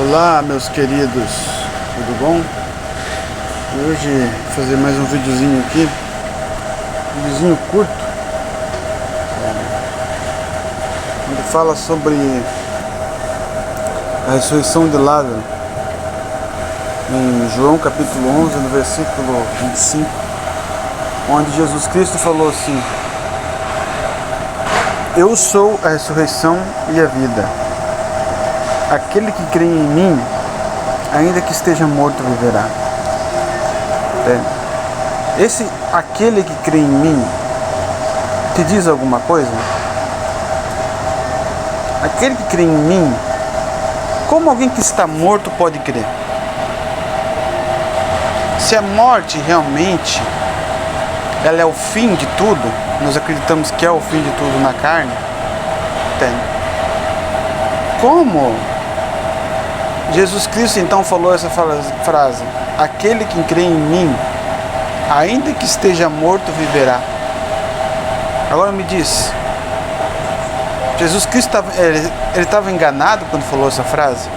Olá, meus queridos, tudo bom? Hoje vou fazer mais um videozinho aqui, um videozinho curto, onde fala sobre a ressurreição de Lázaro, em João capítulo 11, no versículo 25, onde Jesus Cristo falou assim: eu sou a ressurreição e a vida. Aquele que crê em mim, ainda que esteja morto, viverá. Aquele que crê em mim, te diz alguma coisa? Aquele que crê em mim, como alguém que está morto pode crer? Se a morte realmente ela é o fim de tudo, nós acreditamos que é o fim de tudo na carne, como Jesus Cristo então falou essa frase: aquele que crê em mim, ainda que esteja morto, viverá. Agora me diz, Jesus Cristo estava enganado quando falou essa frase?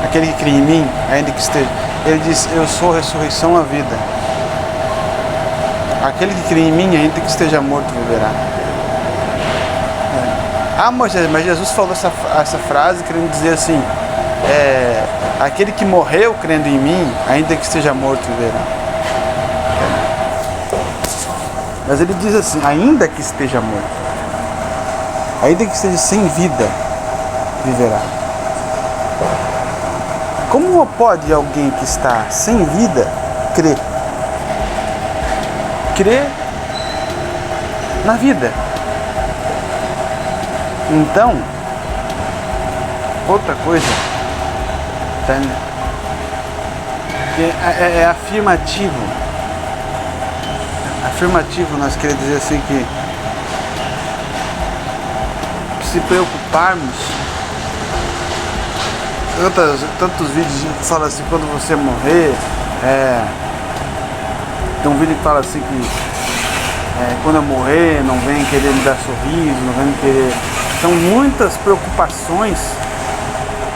Aquele que crê em mim, ainda que esteja... Ele disse: eu sou a ressurreição e a vida. Aquele que crê em mim, ainda que esteja morto, viverá. Ah, Moisés, mas Jesus falou essa frase querendo dizer assim: aquele que morreu crendo em mim, ainda que esteja morto, viverá. Mas ele diz assim: ainda que esteja morto, ainda que esteja sem vida, viverá. Como pode alguém que está sem vida crer? Crer na vida. Então, outra coisa é afirmativo. Afirmativo, nós queremos dizer assim que se preocuparmos. Tantos vídeos que falam assim: quando você morrer, tem um vídeo que fala assim que quando eu morrer não vem querer me dar sorriso, não vem querer... São muitas preocupações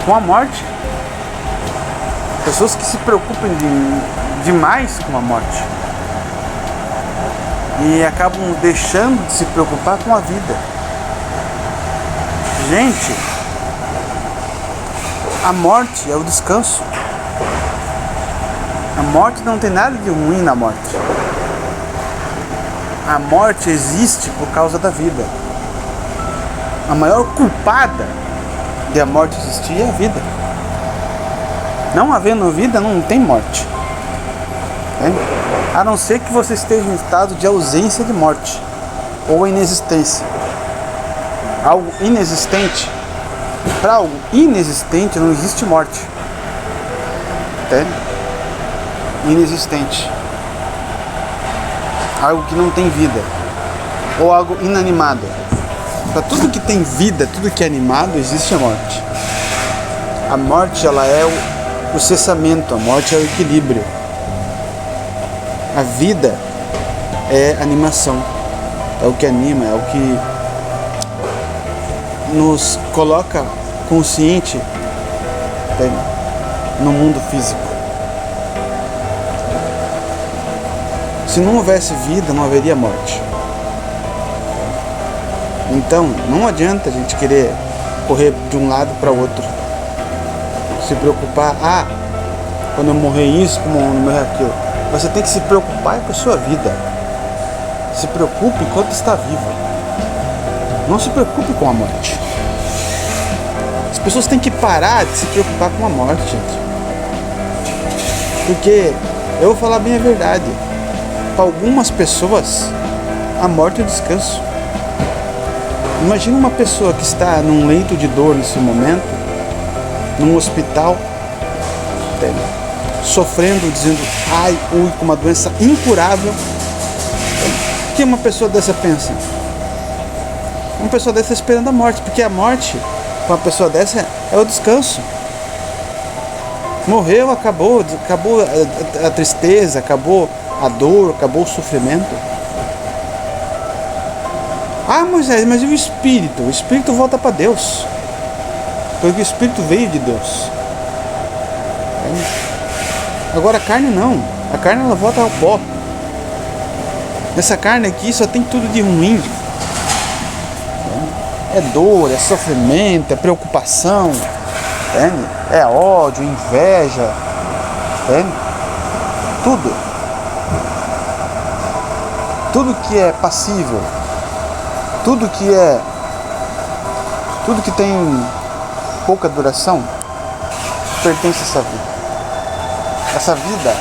com a morte. Pessoas que se preocupam demais com a morte e acabam deixando de se preocupar com a vida. Gente, a morte é o descanso. A morte não tem nada de ruim na morte. A morte existe por causa da vida. A maior culpada de a morte existir é a vida. Não havendo vida, não tem morte. A não ser que você esteja em estado de ausência de morte ou inexistência. Algo inexistente. Para algo inexistente não existe morte. Inexistente. Algo que não tem vida. Ou algo inanimado. Para tudo que tem vida, tudo que é animado, existe a morte. A morte, ela é o cessamento, a morte é o equilíbrio. A vida é animação, é o que anima, é o que nos coloca consciente no mundo físico. Se não houvesse vida, não haveria morte. Então, não adianta a gente querer correr de um lado para o outro. Se preocupar: quando eu morrer isso, como eu morrer aquilo. Você tem que se preocupar com a sua vida. Se preocupe enquanto está vivo. Não se preocupe com a morte. As pessoas têm que parar de se preocupar com a morte, gente. Porque, eu vou falar bem a verdade, para algumas pessoas, a morte é o descanso. Imagina uma pessoa que está num leito de dor nesse momento, num hospital, sofrendo, dizendo: com uma doença incurável. O que uma pessoa dessa pensa? Uma pessoa dessa esperando a morte, porque a morte, para uma pessoa dessa, é o descanso. Morreu, acabou a tristeza, acabou a dor, acabou o sofrimento. Moisés, mas e o espírito? O espírito volta para Deus. Porque o Espírito veio de Deus. Agora a carne não. A carne ela volta ao pó. Essa carne aqui só tem tudo de ruim. É dor, é sofrimento, é preocupação, entende? É ódio, inveja, entende? Tudo. Tudo que é passível, tudo que tem pouca duração, pertence a essa vida. Essa vida,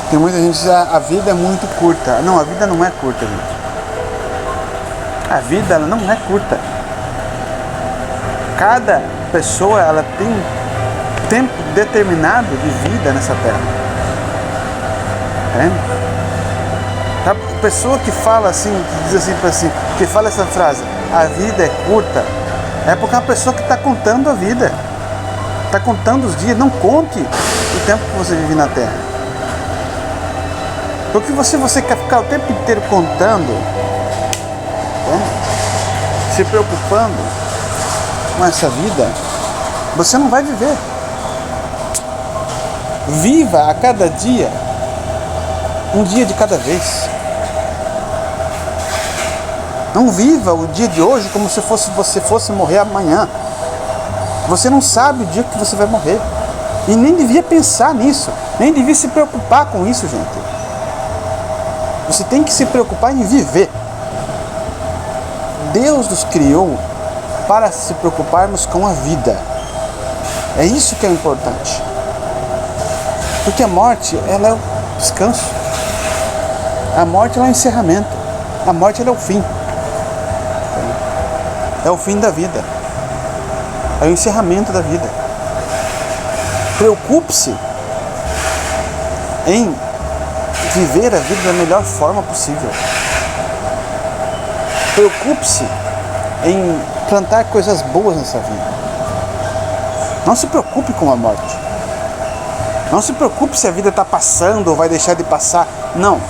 tem muita gente que diz, a vida é muito curta. Não, a vida não é curta, gente. A vida ela não é curta. Cada pessoa ela tem um tempo determinado de vida nessa terra. A pessoa que fala assim, que diz assim, que fala essa frase, a vida é curta, é porque é uma pessoa que está contando a vida, está contando os dias. Não conte o tempo que você vive na terra, porque você quer ficar o tempo inteiro contando, se preocupando com essa vida, você não vai viver. Viva a cada dia, um dia de cada vez. Não viva o dia de hoje como se você fosse morrer amanhã. Você não sabe o dia que você vai morrer. E nem devia pensar nisso. Nem devia se preocupar com isso, gente. Você tem que se preocupar em viver. Deus nos criou para se preocuparmos com a vida. É isso que é importante. Porque a morte, ela é o descanso. A morte ela é o encerramento. A morte ela é o fim. É o fim da vida. É o encerramento da vida. Preocupe-se em viver a vida da melhor forma possível. Preocupe-se em plantar coisas boas nessa vida. Não se preocupe com a morte. Não se preocupe se a vida está passando ou vai deixar de passar. Não.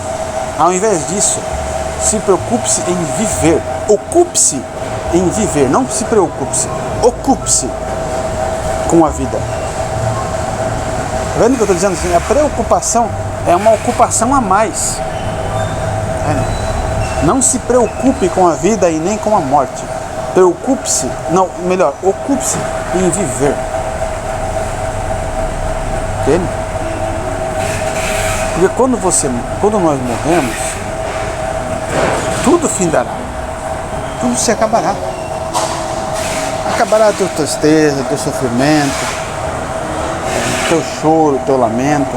Ao invés disso, se preocupe-se em viver. Ocupe-se em viver. Não se preocupe-se. Ocupe-se com a vida. Tá vendo o que eu estou dizendo assim? A preocupação é uma ocupação a mais. Não se preocupe com a vida e nem com a morte. Preocupe-se, não, melhor, ocupe-se em viver. Entende? Porque quando nós morremos, tudo findará. Tudo se acabará. Acabará a tua tristeza, teu sofrimento, teu choro, teu lamento.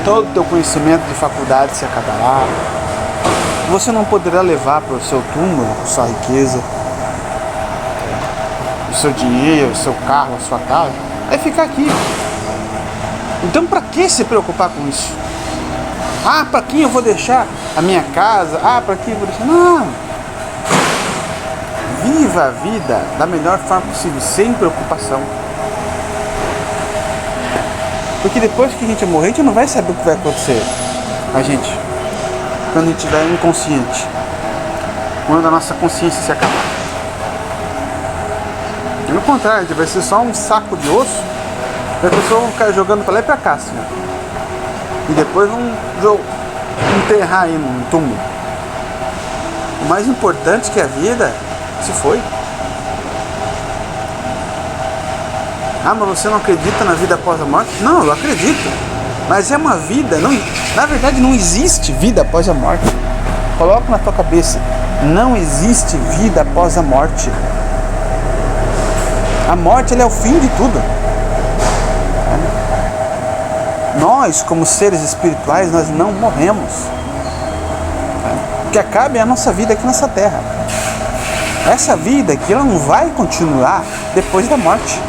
Todo o teu conhecimento de faculdade se acabará. Você não poderá levar para o seu túmulo a sua riqueza, o seu dinheiro, o seu carro, a sua casa. Vai ficar aqui. Então para que se preocupar com isso? Ah, para quem eu vou deixar a minha casa? Ah, para quem eu vou deixar? Não. Viva a vida da melhor forma possível, sem preocupação. Porque depois que a gente morrer, a gente não vai saber o que vai acontecer a gente quando a gente estiver inconsciente, quando a nossa consciência se acabar. Pelo contrário, vai ser só um saco de osso, e a pessoa vai ficar jogando para lá e para cá, assim, e depois vão enterrar aí num túmulo. O mais importante que a vida se foi. Ah, mas você não acredita na vida após a morte? Não, eu acredito. Mas é uma vida, não, na verdade não existe vida após a morte. Coloca na tua cabeça, não existe vida após a morte. A morte ela é o fim de tudo. Nós, como seres espirituais, nós não morremos. O que acaba é a nossa vida aqui nessa terra. Essa vida aqui ela não vai continuar depois da morte.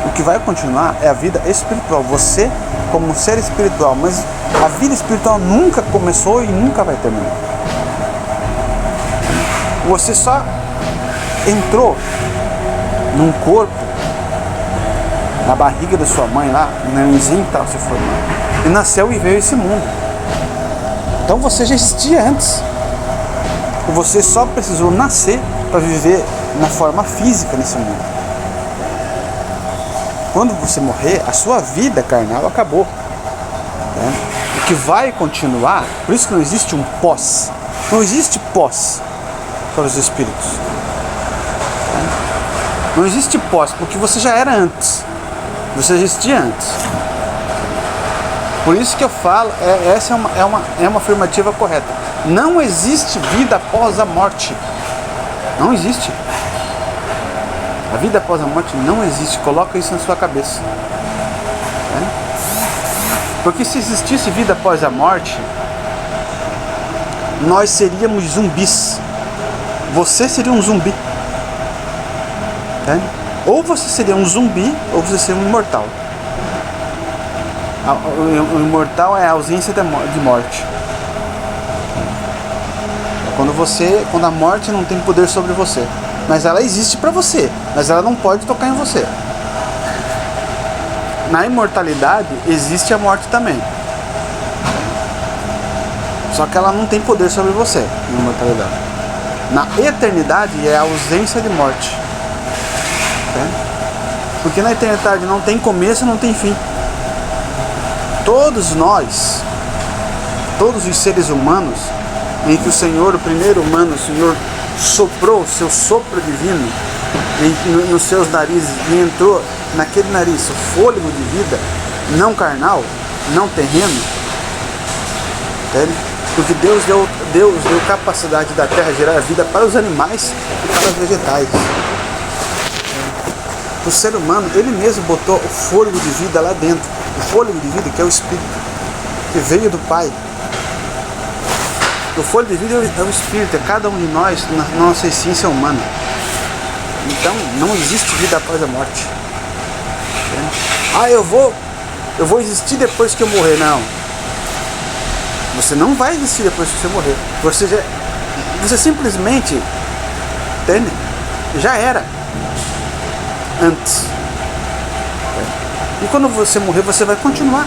O que vai continuar é a vida espiritual. Você como um ser espiritual, mas a vida espiritual nunca começou e nunca vai terminar. Você só entrou num corpo, na barriga da sua mãe lá, no nenenzinho que estava se formando, e nasceu e veio esse mundo. Então você já existia antes. Você só precisou nascer para viver na forma física nesse mundo. Quando você morrer, a sua vida carnal acabou, né? O que vai continuar, por isso que não existe um pós. Não existe pós para os espíritos. Né? Não existe pós, porque você já era antes. Você existia antes. Por isso que eu falo, essa é uma afirmativa correta. Não existe vida após a morte. Não existe. A vida após a morte não existe. Coloca isso na sua cabeça. Né? Porque se existisse vida após a morte, nós seríamos zumbis. Você seria um zumbi. Né? Ou você seria um zumbi, ou você seria um imortal. O imortal é a ausência de morte. Quando a morte não tem poder sobre você. Mas ela existe para você, mas ela não pode tocar em você. Na imortalidade existe a morte também. Só que ela não tem poder sobre você, na imortalidade. Na eternidade é a ausência de morte. Porque na eternidade não tem começo, não tem fim. Todos nós, todos os seres humanos, em que o Senhor, o primeiro humano, o Senhor soprou o seu sopro divino nos seus narizes e entrou naquele nariz o fôlego de vida, não carnal, não terreno, entende? Porque Deus deu capacidade da terra gerar vida para os animais e para os vegetais. O ser humano, ele mesmo botou o fôlego de vida lá dentro. O fôlego de vida que é o Espírito, que veio do Pai. O fôlego de vida é o Espírito, é cada um de nós na nossa essência humana. Então não existe vida após a morte. Eu vou existir depois que eu morrer. Não. Você não vai existir depois que você morrer. Você simplesmente, entende? Já era antes. E quando você morrer, você vai continuar.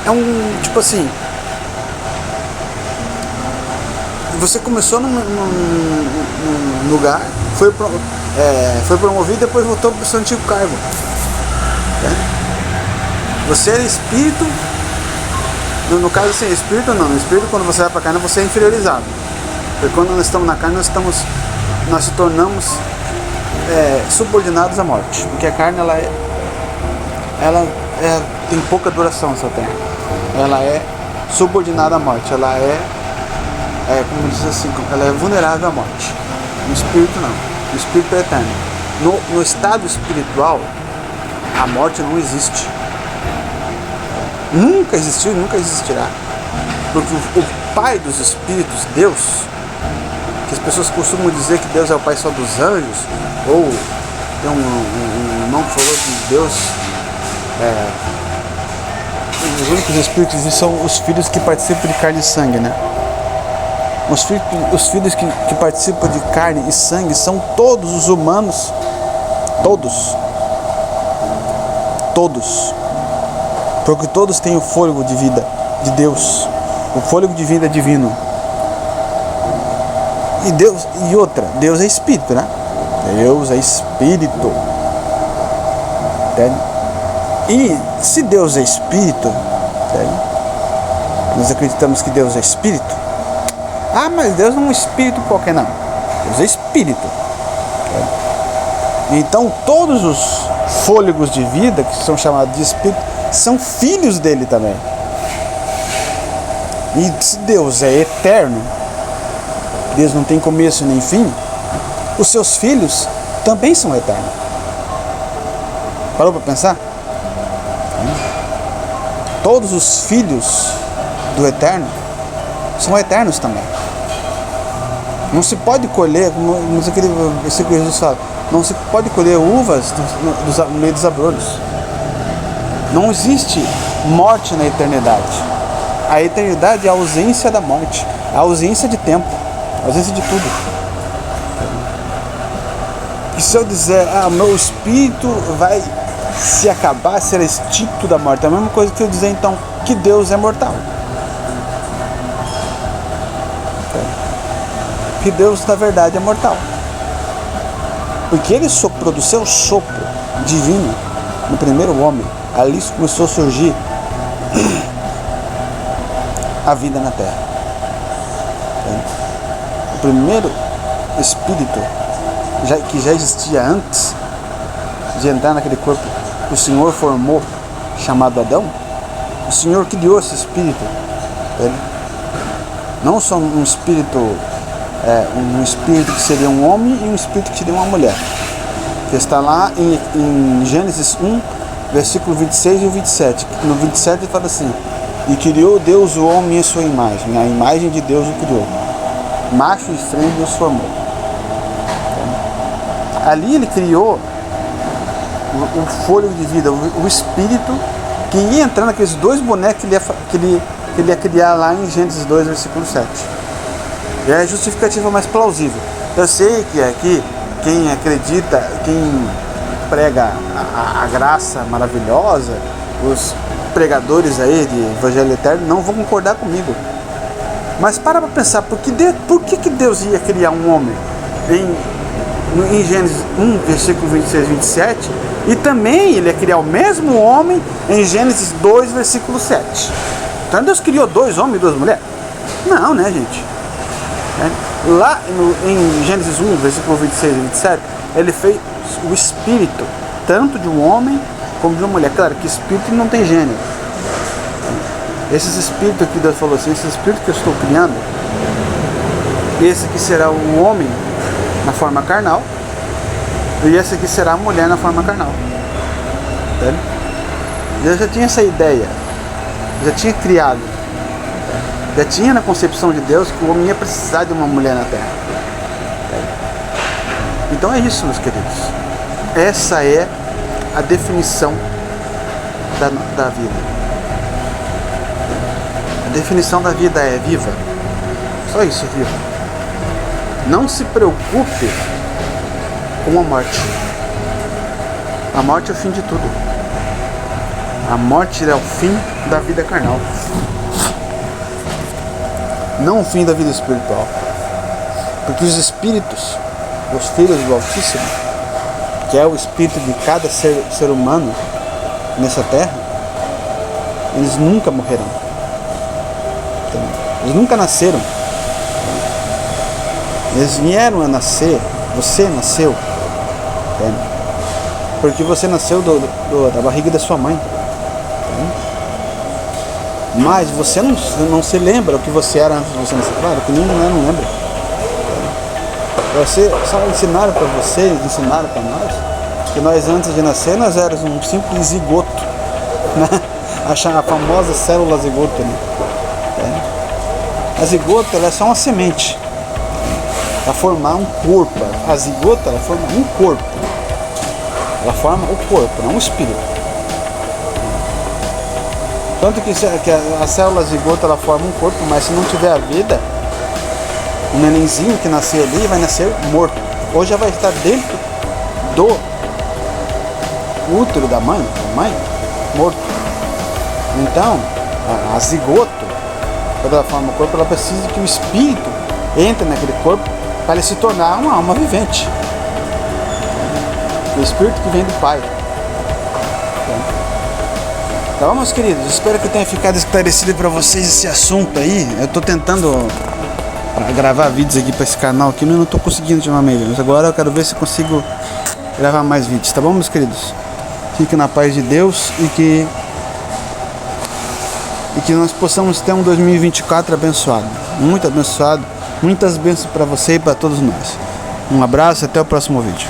É um tipo assim. Você começou num lugar, foi promovido e depois voltou para o seu antigo cargo. Você era espírito. No caso, assim, espírito não. No espírito, quando você vai para a carne, você é inferiorizado. Porque quando nós estamos na carne, nós se tornamos subordinados à morte. Porque a carne, ela tem pouca duração nessa terra. Ela é subordinada à morte. Ela como diz assim, ela é vulnerável à morte. No espírito não. O espírito é eterno. No estado espiritual, a morte não existe. Nunca existiu e nunca existirá. Porque o Pai dos Espíritos, Deus, que as pessoas costumam dizer que Deus é o Pai só dos anjos, ou tem um irmão que falou que Deus os únicos espíritos são os filhos que participam de carne e sangue, né? Os filhos que participam de carne e sangue são todos os humanos. Todos. Porque todos têm o fôlego de vida de Deus. O fôlego de vida divino. Deus é espírito, né? Deus é espírito. Entende? E se Deus é espírito, entende? Nós acreditamos que Deus é espírito. Mas Deus não é um espírito qualquer, não. Deus é espírito. Então todos os fôlegos de vida, que são chamados de espírito, são filhos dele também. E se Deus é eterno, Deus não tem começo nem fim, os seus filhos também são eternos. Parou para pensar? Todos os filhos do eterno são eternos também. Não se pode colher, como aquele versículo que Jesus fala, não se pode colher uvas no meio dos abrolhos. Não existe morte na eternidade. A eternidade é a ausência da morte, a ausência de tempo, a ausência de tudo. E se eu dizer, o meu espírito vai se acabar, será extinto da morte, é a mesma coisa que eu dizer então que Deus é mortal. que Deus na verdade é mortal. Porque ele soprou do seu sopro divino no primeiro homem. Ali começou a surgir a vida na terra. O primeiro espírito que já existia antes de entrar naquele corpo que o Senhor formou, chamado Adão, o Senhor criou esse espírito. Não só um espírito, um espírito que seria um homem e um espírito que seria uma mulher. Que está lá em Gênesis 1, versículo 26 e 27. No 27 ele fala assim: e criou Deus o homem em sua imagem, a imagem de Deus o criou, macho e fêmea os formou. Ali ele criou o fôlego de vida, o espírito que ia entrar naqueles dois bonecos que ele ia criar lá em Gênesis 2, versículo 7. É a justificativa mais plausível. Eu sei que aqui quem acredita, quem prega a graça maravilhosa, os pregadores aí de Evangelho Eterno não vão concordar comigo. Mas para pensar, por que Deus ia criar um homem em Gênesis 1, versículo 26 e 27, e também ele ia criar o mesmo homem em Gênesis 2, versículo 7. Então Deus criou dois homens e duas mulheres? Não, né, gente? Lá em Gênesis 1, versículo 26 e 27, ele fez o espírito, tanto de um homem como de uma mulher. Claro que espírito não tem gênero. Esses espíritos que Deus falou assim, esse espírito que eu estou criando, esse aqui será o homem na forma carnal, e esse aqui será a mulher na forma carnal. Entende? Eu já tinha essa ideia, já tinha criado, já tinha na concepção de Deus que o homem ia precisar de uma mulher na terra. Então é isso, meus queridos. Essa é a definição da vida. A definição da vida é viva. Só isso, viva. Não se preocupe com a morte. A morte é o fim de tudo. A morte é o fim da vida carnal, não o fim da vida espiritual. Porque os espíritos, os filhos do Altíssimo, que é o espírito de cada ser humano nessa terra, eles nunca morrerão. Eles nunca nasceram. Eles vieram a nascer. Você nasceu, porque você nasceu da barriga da sua mãe. Mas você não se lembra o que você era antes de você nascer. Claro que não lembra. Você só ensinaram para você, ensinaram para nós, que nós antes de nascer nós éramos um simples zigoto, né? A famosa célula zigoto, né? A zigoto, ela é só uma semente para formar um corpo. A zigota, ela forma um corpo. Ela forma o corpo, não o espírito. Tanto que a célula zigota, ela forma um corpo, mas se não tiver a vida, o nenenzinho que nascer ali vai nascer morto. Ou já vai estar dentro do útero da mãe, morto. Então, a zigoto, quando ela forma o corpo, ela precisa que o espírito entre naquele corpo para ele se tornar uma alma vivente. O espírito que vem do Pai. Então, meus queridos, espero que tenha ficado esclarecido para vocês esse assunto aí. Eu estou tentando gravar vídeos aqui para esse canal aqui, mas não estou conseguindo ultimamente. Mas agora eu quero ver se consigo gravar mais vídeos, tá bom, meus queridos? Fiquem na paz de Deus e que nós possamos ter um 2024 abençoado, muito abençoado, muitas bênçãos para você e para todos nós. Um abraço e até o próximo vídeo.